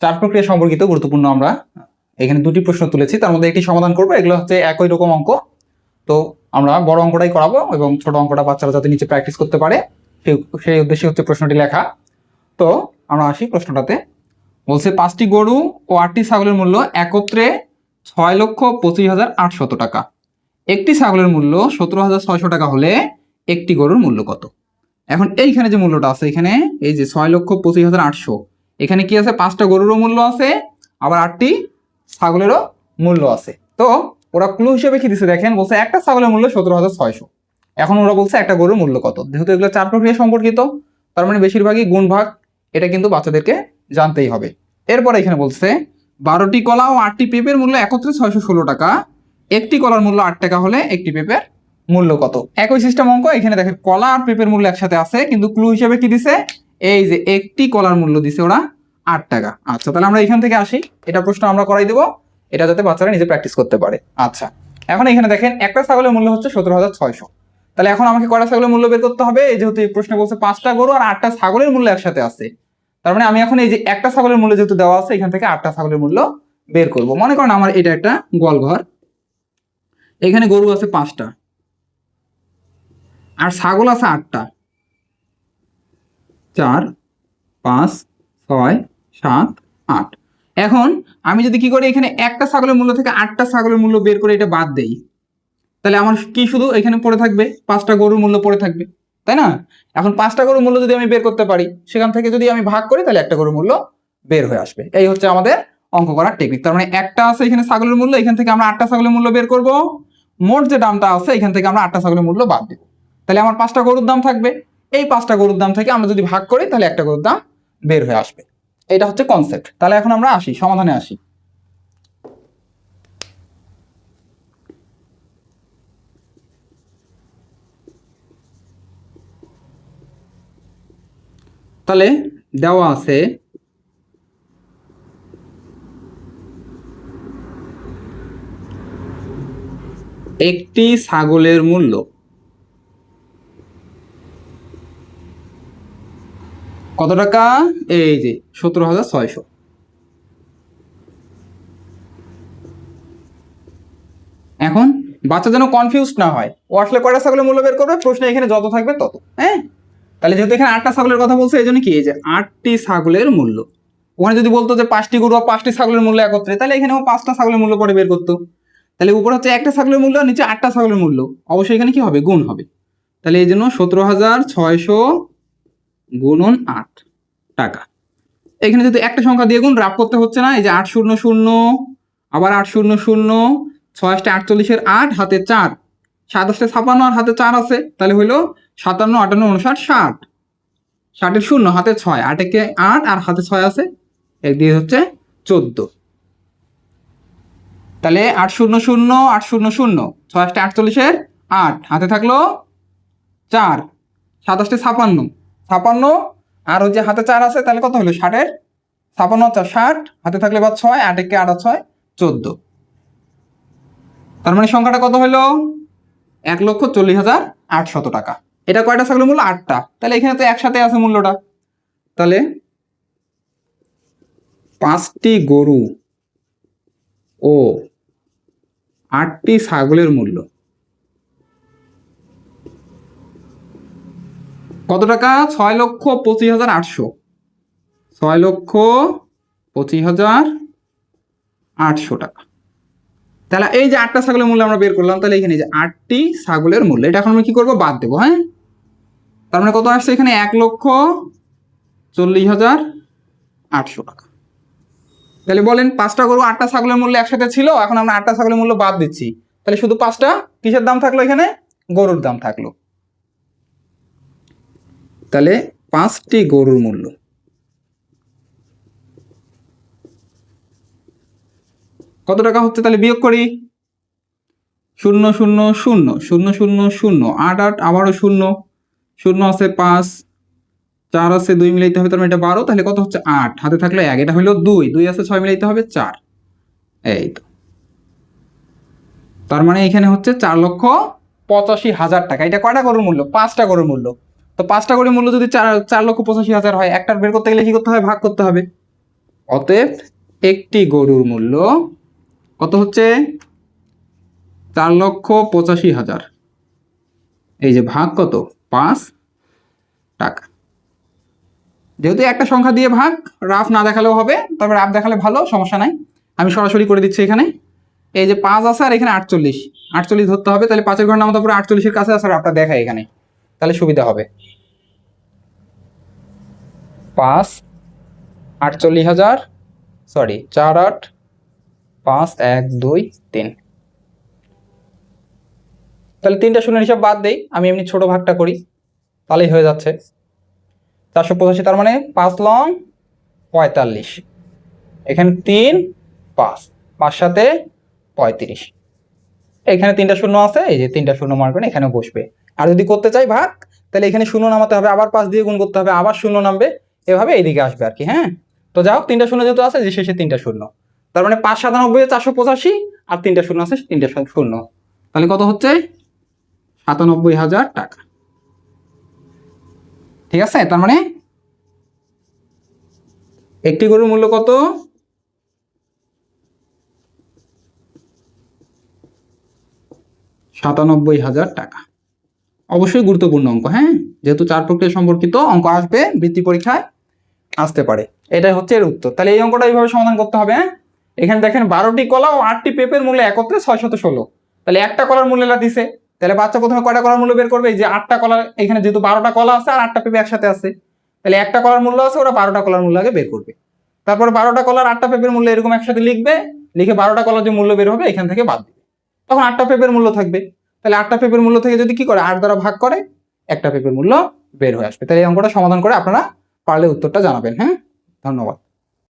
চার প্রক্রিয়া সম্পর্কিত গুরুত্বপূর্ণ আমরা এখানে দুটি প্রশ্ন তুলেছি, তার মধ্যে একটি সমাধান করবো। এগুলো হচ্ছে একই রকম অঙ্ক, তো আমরা বড় অঙ্কটাই করাবো এবং ছোট অঙ্কটা বাচ্চারা যাতে নিচে প্র্যাকটিস করতে পারে সেই উদ্দেশ্যে হচ্ছে প্রশ্নটি লেখা। তো আমরা আসি প্রশ্নটাতে। বলছে 5টি গরু ও 8টি ছাগলের মূল্য একত্রে 6,25,800 টাকা। একটি ছাগলের মূল্য 17,600 টাকা হলে একটি গরুর মূল্য কত? এখন এইখানে যে মূল্যটা আছে, এখানে এই যে 6,25,800, এখানে কি আছে? 5টা গরুরও মূল্য আছে, আবার 8টি ছাগলেরও মূল্য আছে। তো ওরা ক্লু হিসেবে কি দিচ্ছে দেখেন, বলছে একটা ছাগলের মূল্য 17,600। এখন ওরা বলছে একটা গরুর মূল্য কত। যেহেতু এগুলো চার প্রক্রিয়া সম্পর্কিত, তার মানে বেশিরভাগই গুণ ভাগ, এটা কিন্তু বাচ্চাদেরকে জানতেই হবে। এরপরে এখানে বলছে 12টি কলা ও 8টি পেঁপের মূল্য একত্রে 616 টাকা। একটি কলার মূল্য 8 টাকা হলে একটি পেঁপের মূল্য কত? একই সিস্টেম অঙ্ক। এখানে দেখেন কলা আর পেঁপের মূল্য একসাথে আছে, কিন্তু ক্লু হিসেবে কি দিছে? এই যে একটি কলার মূল্য দিছে ওরা 8 টাকা। আচ্ছা, তাহলে আমরা এখান থেকে আসি, এটা প্রশ্ন আমরা করাই দেবো, এটা যাতে বাচ্চারা নিজে প্র্যাকটিস করতে পারে। আচ্ছা, এখন এখানে দেখেন একটা ছাগলের মূল্য হচ্ছে 17,600। তাহলে এখন আমাকে কয়টা ছাগলের মূল্য বের করতে হবে? এই যেহেতু এই প্রশ্নে বলছে 5টা গরু আর 8টা ছাগলের মূল্য একসাথে আছে, তার মানে আমি এখন এই যে একটা ছাগলের মূল্য যেহেতু দেওয়া আছে, এখান থেকে 8টা ছাগলের মূল্য বের করব। মনে করেন আমার এটা একটা গোয়াল ঘর, এখানে গরু আছে 5টা আর ছাগল আছে 8টা। 4, 5, 6, 7, 8। এখন আমি যদি কি করি, এখানে একটা ছাগলের মূল্য থেকে 8টা ছাগলের মূল্য বের করে এটা বাদ দেই, তাহলে আমার কি শুধু এখানে পড়ে থাকবে 5টা গরুর মূল্য পড়ে থাকবে, তাই না? এখন 5টা গরুর মূল্য যদি আমি বের করতে পারি, সেখান থেকে যদি আমি ভাগ করি, তাহলে একটা গরুর মূল্য বের হয়ে আসবে। এই হচ্ছে আমাদের অঙ্ক করার টেকনিক। তার মানে একটা আছে এখানে ছাগলের মূল্য, এখান থেকে আমরা 8টা ছাগলের মূল্য বের করব, মোট যে দামটা আছে এখান থেকে আমরা 8টা ছাগলের মূল্য বাদ দেব, তাহলে আমার 5টা গরুর দাম থাকবে। এই 5টা গরুর দাম থেকে আমরা যদি ভাগ করি, তাহলে একটা গরুর দাম বের হয়ে আসবে। এটা হচ্ছে কনসেপ্ট। তাহলে এখন আমরা আসি সমাধানে আসি। তাহলে দেওয়া আছে একটি ছাগলের মূল্য কত টাকা? এই যে 17,600। এখন বাচ্চা যেন কনফিউজ না হয়, ও আসলে কয়টা ছাগলের মূল্য বের করবে, প্রশ্ন এখানে যত থাকবে তত। হ্যাঁ, তাহলে যেহেতু এখানে 8টা ছাগলের কথা বলছে, এই জন্য কি এই যে 8টি ছাগলের মূল্য। ওখানে যদি বলতো যে 5টি গরু আর 5টি ছাগলের মূল্য একত্রে, তাহলে এখানেও 5টা ছাগলের মূল্য পরে বের করতো। তাহলে উপরে হচ্ছে একটা ছাগলের মূল্য, নিচে 8টা ছাগলের মূল্য, অবশ্যই এখানে কি হবে? গুণ হবে। তাহলে এই জন্য 17,600 গুণন 8 টাকা। এখানে যদি একটা সংখ্যা দিয়ে গুণ, রাফ করতে হচ্ছে না। এই যে 800, আবার 800, 6 48 8, হাতে 4, 7 56 আর হাতে 4 আছে, তাহলে হইলো 57, 58, 59, 60। 60 শূন্য, হাতে 6, 8 একে 8 আর হাতে 6 আছে, এক দিয়ে হচ্ছে 14। তাহলে 800, 800, 6 48 8, হাতে থাকলো 4, 7 56, 56 আর ওই যে হাতে 4 আছে, তাহলে কত হলো? 60 56 4 60, হাতে থাকলে বা 6, 8 একে 8 আর 6 14। তার মানে সংখ্যাটা কত হলো? 1,40,800 টাকা। এটা কয়টা ছাগলের মূল্য? 8টা। তাহলে এখানে তো একসাথে আছে মূল্যটা। তাহলে 5টি গরু ও 8টি ছাগলের মূল্য কত টাকা? 6,25,800। 6,25,800 টাকা। তাহলে এই যে 8টা ছাগলের মূল্য আমরা বের করলাম, তাহলে এখানে যে 8টি ছাগলের মূল্য, এটা এখন আমি কি করবো? বাদ দেবো। হ্যাঁ, তার মানে কত আসছে এখানে? 1,40,800 টাকা। তাহলে বলেন 5টা গরু 8টা ছাগলের মূল্য একসাথে ছিল, এখন আমরা 8টা ছাগলের মূল্য বাদ দিচ্ছি, তাহলে শুধু 5টা কিসের দাম থাকলো? এখানে গরুর দাম থাকলো। তাহলে 5টি গরুর মূল্য কত টাকা হচ্ছে? তাহলে বিয়োগ করি। 0 0 0 0 0 0 8 8, আবারও 0 0 আছে 5, 4 আছে 2 মিলাইতে হবে, তার মানে এটা 12। তাহলে কত হচ্ছে? 8, হাতে থাকলো 1, এটা হলো 2, 2 আছে 6 মিলাইতে হবে 4। এই তো, তার মানে এখানে হচ্ছে 4,85,000 টাকা। এটা কয়টা গরুর মূল্য? 5টা গরুর মূল্য। তো 5টা গরুর মূল্য যদি 4,85,000 হয়, একটার বের করতে গেলে কি করতে হবে? ভাগ করতে হবে। অতএব একটি গরুর মূল্য কত হচ্ছে? 4,85,000। এই যে ভাগ কত? 5 টাকা। যেহেতু একটা সংখ্যা দিয়ে ভাগ, রাফ না দেখালেও হবে, তবে রাফ দেখালে ভালো, সমস্যা নাই। আমি সরাসরি করে দিচ্ছি। এখানে এই যে 5 আছে আর এখানে 48, 48 ধরতে হবে। তাহলে 5-এর ঘর নামাতে পুরো 48-এর কাছে আছে, রাফটা দেখায় এখানে, তাহলে সুবিধা হবে। 5 48,000, সরি 4 8 5 1 2 3। তাহলে 3টা শূন্যের হিসাব বাদ দেই, আমি এমনি ছোট ভাগটা করি, তাহলেই হয়ে যাচ্ছে। 485, তার মানে 5 লং 45, এখানে 3 5, 5 সাথে 35। এখানে 3টা শূন্য আছে, এই যে 3টা শূন্য মার্ক করে এখানে বসবে। আর যদি করতে চাই ভাগ, তাহলে এখানে শূন্য নামাতে হবে, আবার 5 দিয়ে গুণ করতে হবে, আবার শূন্য নামবে, এভাবে এইদিকে আসবে আর কি। হ্যাঁ, তো যাই হোক, 3টা শূন্য যেহেতু আছে, যে শেষে 3টা শূন্য, তার মানে 5 97 485, আর 3টা শূন্য আছে, 3টা শূন্য, তাহলে কত হচ্ছে? 97,000 টাকা। ঠিক আছে, তার মানে একটি গরুর মূল্য কত? 97,000 টাকা। অবশ্যই গুরুত্বপূর্ণ অঙ্ক। হ্যাঁ, যেহেতু 4 প্রক্রিয়া সম্পর্কিত অঙ্ক আসবে, বৃত্তি পরীক্ষায় আসতে পারে। এটাই হচ্ছে এর উত্তর। তাহলে এই অঙ্কটা এইভাবে সমাধান করতে হবে। হ্যাঁ, এখানে দেখেন 12টি কলা ও 8টি পেঁপের মূল্য একত্রে 616। তাহলে একটা কলার মূল্য দিছে, তাহলে বাচ্চা প্রথমে কয়টা কলার মূল্য বের করবে? এই যে 8টা কলা, এখানে যেহেতু 12টা কলা আছে আর 8টা পেঁপে একসাথে আছে, তাহলে একটা কলার মূল্য আছে, ওরা 12টা কলার মূল্য আগে বের করবে। তারপর 12টা কলার 8টা পেঁপের মূল্য এরকম একসাথে লিখবে, লিখে 12টা কলার যে মূল্য বের হবে এখান থেকে বাদ দিবে, তখন 8টা পেঁপের মূল্য থাকবে। তাহলে 8টা পেঁপের মূল্য থেকে যদি কি করে 8 দ্বারা ভাগ করে, একটা পেঁপের মূল্য বের হয়ে আসবে। তাহলে এই অঙ্কটা সমাধান করে আপনারা পারলে উত্তরটা জানাবেন। হ্যাঁ, ধন্যবাদ।